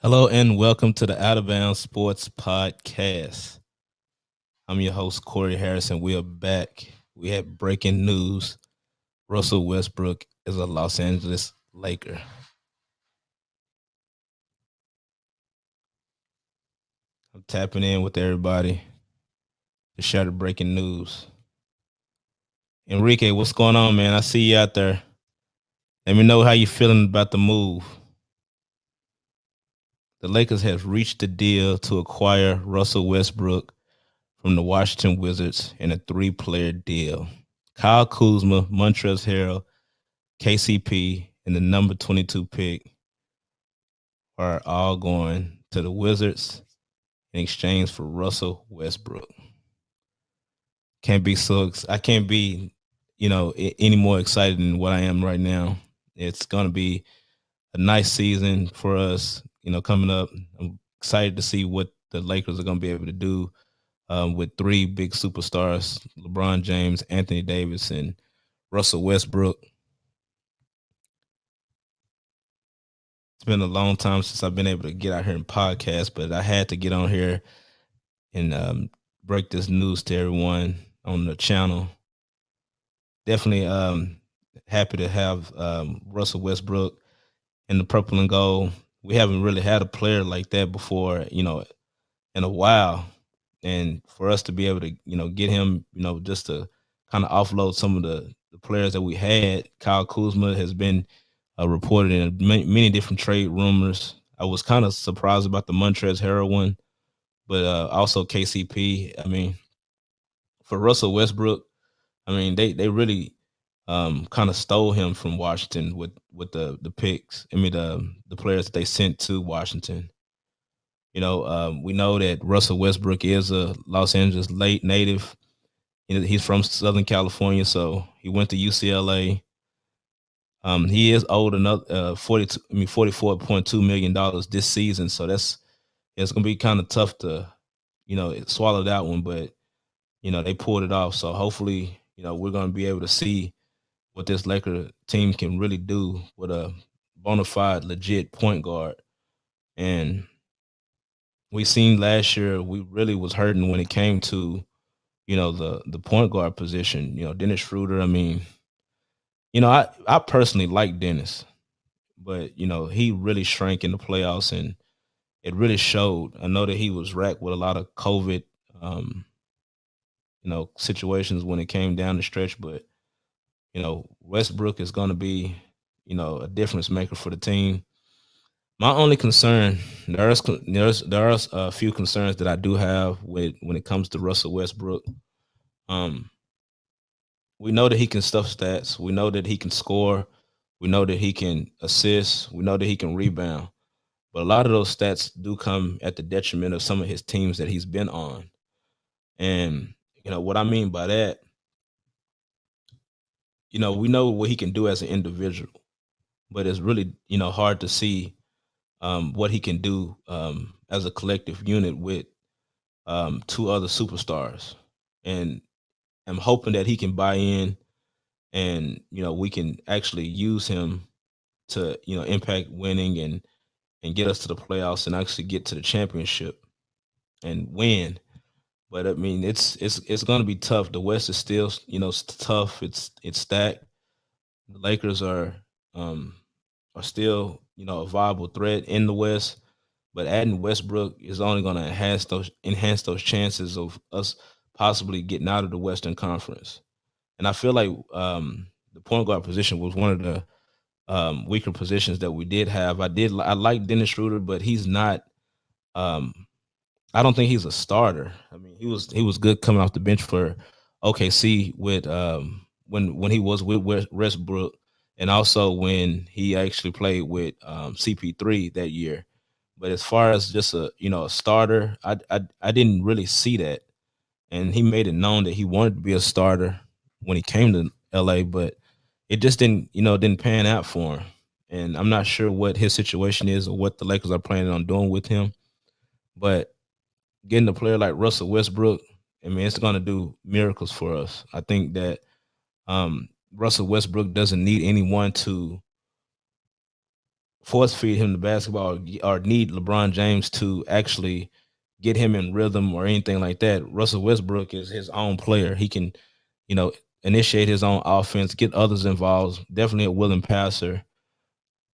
Hello and welcome to the Out of Bounds Sports Podcast. I'm your host, Corey Harrison. We are back. We have breaking news. Russell Westbrook is a Los Angeles Laker. I'm tapping in with everybody to share the breaking news. Enrique, what's going on, man? I see you out there. Let me know how you feeling about the move. The Lakers have reached a deal to acquire Russell Westbrook from the Washington Wizards in a 3-player deal. Kyle Kuzma, Montrezl Harrell, KCP, and the number 22 pick are all going to the Wizards in exchange for Russell Westbrook. I can't be, any more excited than what I am right now. It's going to be a nice season for us, coming up. I'm excited to see what the Lakers are going to be able to do with 3 big superstars: LeBron James, Anthony Davis, and Russell Westbrook. It's been a long time since I've been able to get out here and podcast, but I had to get on here and break this news to everyone on the channel. Definitely happy to have Russell Westbrook in the purple and gold. We haven't really had a player like that before, in a while. And for us to be able to, get him, just to kind of offload some of the players that we had. Kyle Kuzma has been reported in many different trade rumors. I was kind of surprised about the Montrezl Harrell one, but also KCP. I mean, for Russell Westbrook, I mean they really kind of stole him from Washington with the picks. I mean the players that they sent to Washington. We know that Russell Westbrook is a Los Angeles late native. He's from Southern California, so he went to UCLA. He is owed another $44.2 million this season, so it's gonna be kind of tough to, swallow that one. But they pulled it off, so hopefully, we're gonna be able to see what this Laker team can really do with a bona fide, legit point guard. And we seen last year we really was hurting when it came to the point guard position. Dennis Schroeder. I mean, I personally like Dennis, but he really shrank in the playoffs, and it really showed. I know that he was racked with a lot of COVID, situations when it came down the stretch, but Westbrook is going to be, a difference maker for the team. My only concern, there are a few concerns that I do have with when it comes to Russell Westbrook. Um, we know that he can stuff stats. We know that he can score. We know that he can assist. We know that he can rebound. But a lot of those stats do come at the detriment of some of his teams that he's been on. And what I mean by that, we know what he can do as an individual, but it's really hard to see what he can do as a collective unit with 2 other superstars. And I'm hoping that he can buy in, and we can actually use him to impact winning and get us to the playoffs and actually get to the championship and win. But I mean, it's going to be tough. The West is still tough. It's stacked. The Lakers um are still a viable threat in the West, but adding Westbrook is only going to enhance those chances of us possibly getting out of the Western Conference. And I feel like the point guard position was one of the weaker positions that we did have. I like Dennis Schroeder, but he's not. Um, I don't think he's a starter. I mean, he was good coming off the bench for OKC with when he was with Westbrook, and also when he actually played with CP3 that year. But as far as just a starter, I didn't really see that, and he made it known that he wanted to be a starter when he came to LA, but it just didn't pan out for him. And I'm not sure what his situation is or what the Lakers are planning on doing with him. But getting a player like Russell Westbrook, I mean, it's going to do miracles for us. I think that Russell Westbrook doesn't need anyone to force feed him the basketball or need LeBron James to actually get him in rhythm or anything like that. Russell Westbrook is his own player. He can, you know, initiate his own offense, get others involved. Definitely a willing passer.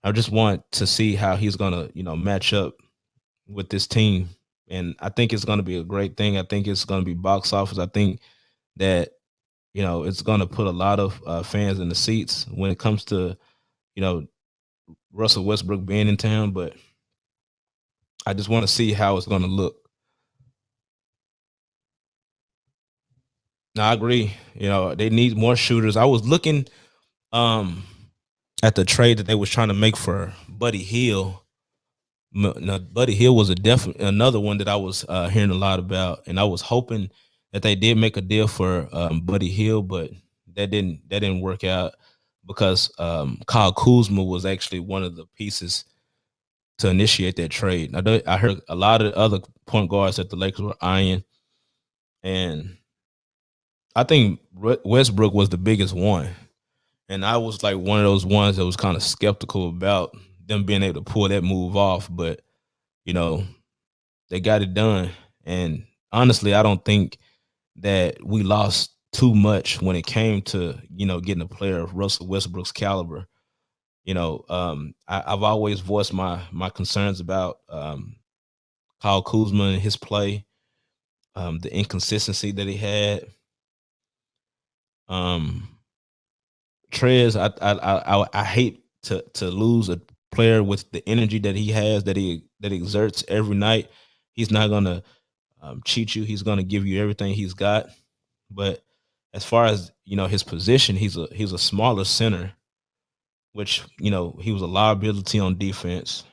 I just want to see how he's gonna, match up with this team. And I think it's gonna be a great thing. I think it's gonna be box office. I think that, it's gonna put a lot of fans in the seats when it comes to, you know, Russell Westbrook being in town, but I just want to see how it's gonna look. Now I agree. They need more shooters. I was looking um at the trade that they was trying to make for Buddy Hill. Now, Buddy Hill was another one that I was hearing a lot about, and I was hoping that they did make a deal for Buddy Hill, but that didn't work out because Kyle Kuzma was actually one of the pieces to initiate that trade. I heard a lot of other point guards that the Lakers were eyeing, and I think Westbrook was the biggest one. And I was like one of those ones that was kind of skeptical about them being able to pull that move off. But, you know, they got it done. And honestly, I don't think that we lost too much when it came to, getting a player of Russell Westbrook's caliber. I've always voiced my concerns about Kyle Kuzma and his play, the inconsistency that he had. Um, Trez, I hate to lose a player with the energy that he has, that he exerts every night. He's not gonna cheat you. He's gonna give you everything he's got. But as far as his position, he's a smaller center, which he was a liability on defense,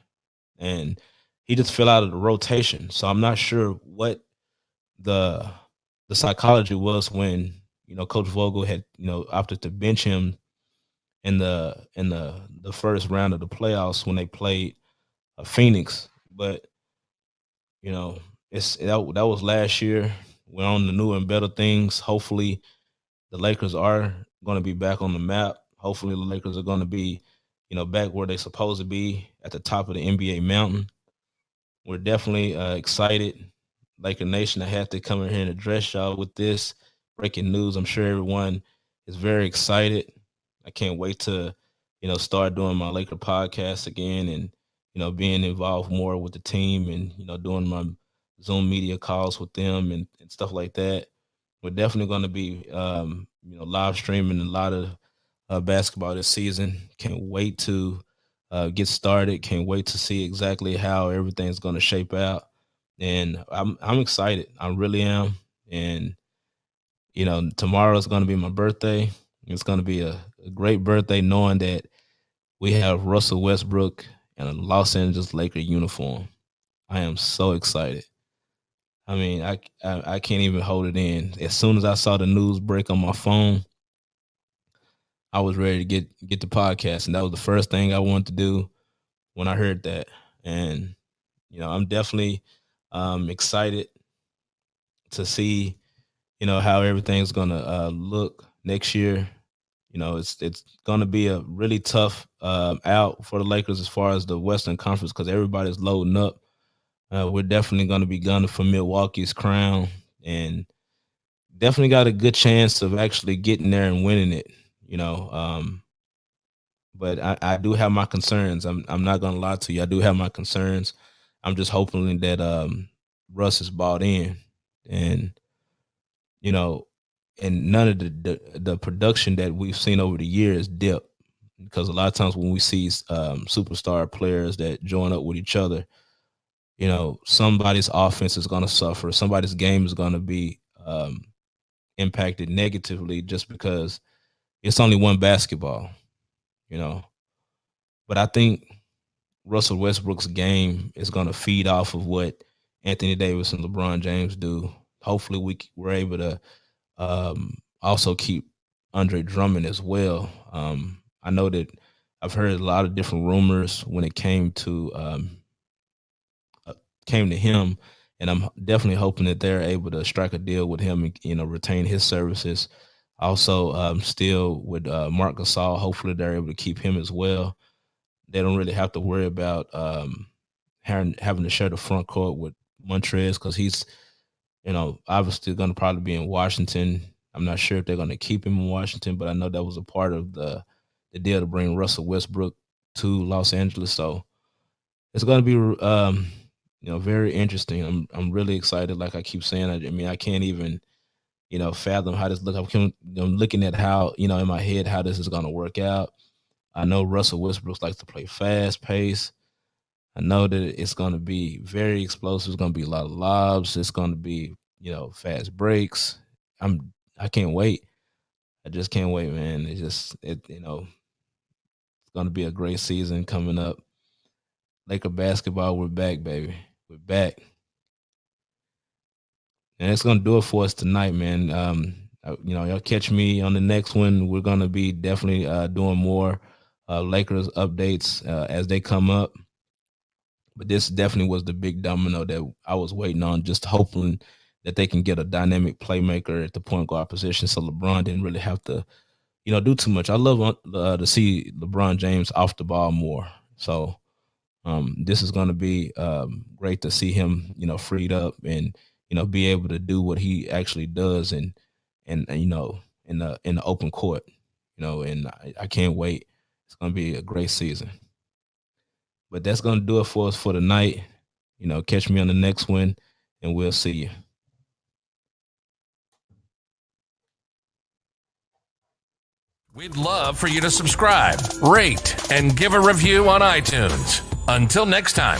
and he just fell out of the rotation. So I'm not sure what the the psychology was when Coach Vogel had opted to bench him in the first round of the playoffs when they played Phoenix. But you know, that was last year. We're on the new and better things. Hopefully, the Lakers are going to be back on the map. Hopefully, the Lakers are going to be, back where they're supposed to be at the top of the NBA mountain. We're definitely excited. Laker Nation, I have to come in here and address y'all with this breaking news. I'm sure everyone is very excited. I can't wait to, start doing my Laker podcast again and, being involved more with the team and, doing my Zoom media calls with them and stuff like that. We're definitely going to be, live streaming a lot of basketball this season. Can't wait to get started. Can't wait to see exactly how everything's going to shape out. And I'm excited. I really am. And tomorrow is going to be my birthday. It's going to be a great birthday, knowing that we have Russell Westbrook in a Los Angeles Laker uniform. I am so excited. I mean, I can't even hold it in. As soon as I saw the news break on my phone, I was ready to get the podcast, and that was the first thing I wanted to do when I heard that. And I'm definitely excited to see how everything's gonna look next year. It's gonna be a really tough out for the Lakers as far as the Western Conference because everybody's loading up. We're definitely gonna be gunning for Milwaukee's crown, and definitely got a good chance of actually getting there and winning it. You know, but I do have my concerns. I'm not gonna lie to you. I do have my concerns. I'm just hoping that Russ is bought in, and you know, and none of the production that we've seen over the years dip because a lot of times when we see superstar players that join up with each other, somebody's offense is going to suffer, somebody's game is going to be impacted negatively just because it's only one basketball, you know. But I think Russell Westbrook's game is going to feed off of what Anthony Davis and LeBron James do. Hopefully, we're able to also keep Andre Drummond as well. I know that I've heard a lot of different rumors when it came to him, and I'm definitely hoping that they're able to strike a deal with him and retain his services. Also, still with Mark Gasol, hopefully they're able to keep him as well. they don't really have to worry about having to share the front court with Montrez because he's, obviously going to probably be in Washington. I'm not sure if they're going to keep him in Washington, but I know that was a part of the deal to bring Russell Westbrook to Los Angeles. So it's going to be, very interesting. I'm really excited. Like I keep saying, I mean, I can't even, fathom how this look. I'm looking at how, in my head, how this is going to work out. I know Russell Westbrook likes to play fast pace. I know that it's going to be very explosive. It's going to be a lot of lobs. It's going to be, fast breaks. I can't wait. I just can't wait, man. It's going to be a great season coming up. Laker basketball, we're back, baby. We're back. And it's going to do it for us tonight, man. Y'all catch me on the next one. We're going to be definitely doing more Lakers updates as they come up. But this definitely was the big domino that I was waiting on, just hoping that they can get a dynamic playmaker at the point guard position so LeBron didn't really have to, do too much. I love to see LeBron James off the ball more. So this is going to be great to see him, freed up and, be able to do what he actually does and in the open court, and I can't wait. It's going to be a great season. But that's going to do it for us for tonight. Catch me on the next one, and we'll see you. We'd love for you to subscribe, rate, and give a review on iTunes. Until next time.